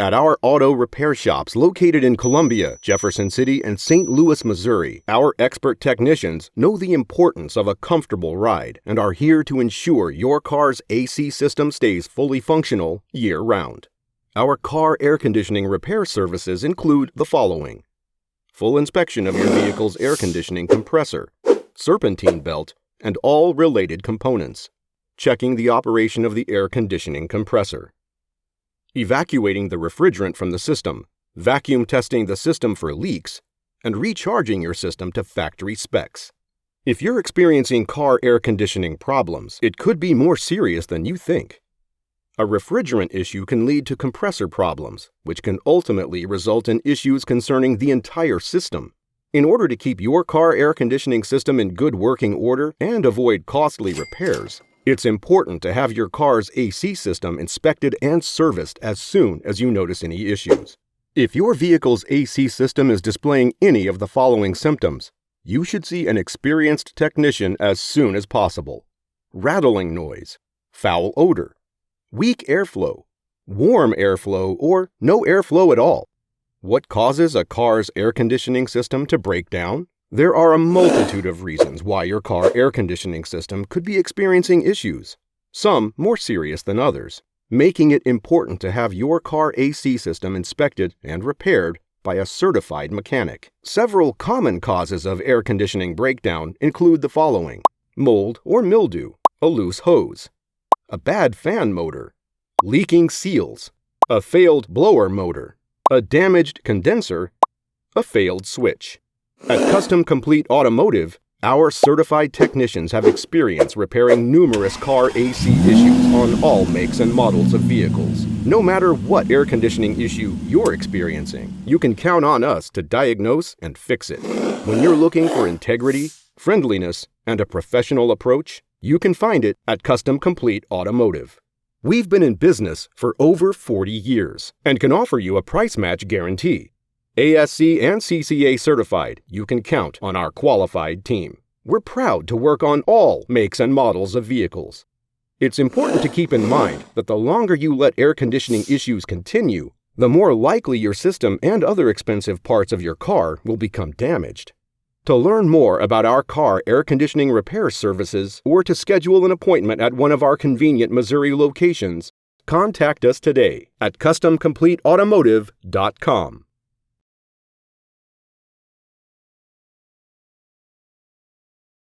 At our auto repair shops located in Columbia, Jefferson City, and St. Louis, Missouri, our expert technicians know the importance of a comfortable ride and are here to ensure your car's AC system stays fully functional year-round. Our car air conditioning repair services include the following: full inspection of your vehicle's air conditioning compressor, serpentine belt, and all related components, checking the operation of the air conditioning compressor, evacuating the refrigerant from the system, vacuum testing the system for leaks, and recharging your system to factory specs. If you're experiencing car air conditioning problems, it could be more serious than you think. A refrigerant issue can lead to compressor problems, which can ultimately result in issues concerning the entire system. In order to keep your car air conditioning system in good working order and avoid costly repairs, it's important to have your car's AC system inspected and serviced as soon as you notice any issues. If your vehicle's AC system is displaying any of the following symptoms, you should see an experienced technician as soon as possible: rattling noise, foul odor, weak airflow, warm airflow, or no airflow at all. What causes a car's air conditioning system to break down? There are a multitude of reasons why your car air conditioning system could be experiencing issues, some more serious than others, making it important to have your car AC system inspected and repaired by a certified mechanic. Several common causes of air conditioning breakdown include the following: mold or mildew, a loose hose, a bad fan motor, leaking seals, a failed blower motor, a damaged condenser, a failed switch. At Custom Complete Automotive, our certified technicians have experience repairing numerous car AC issues on all makes and models of vehicles. No matter what air conditioning issue you're experiencing, you can count on us to diagnose and fix it. When you're looking for integrity, friendliness, and a professional approach, you can find it at Custom Complete Automotive. We've been in business for over 40 years and can offer you a price match guarantee. ASC and CCA certified, you can count on our qualified team. We're proud to work on all makes and models of vehicles. It's important to keep in mind that the longer you let air conditioning issues continue, the more likely your system and other expensive parts of your car will become damaged. To learn more about our car air conditioning repair services or to schedule an appointment at one of our convenient Missouri locations, contact us today at CustomCompleteAutomotive.com.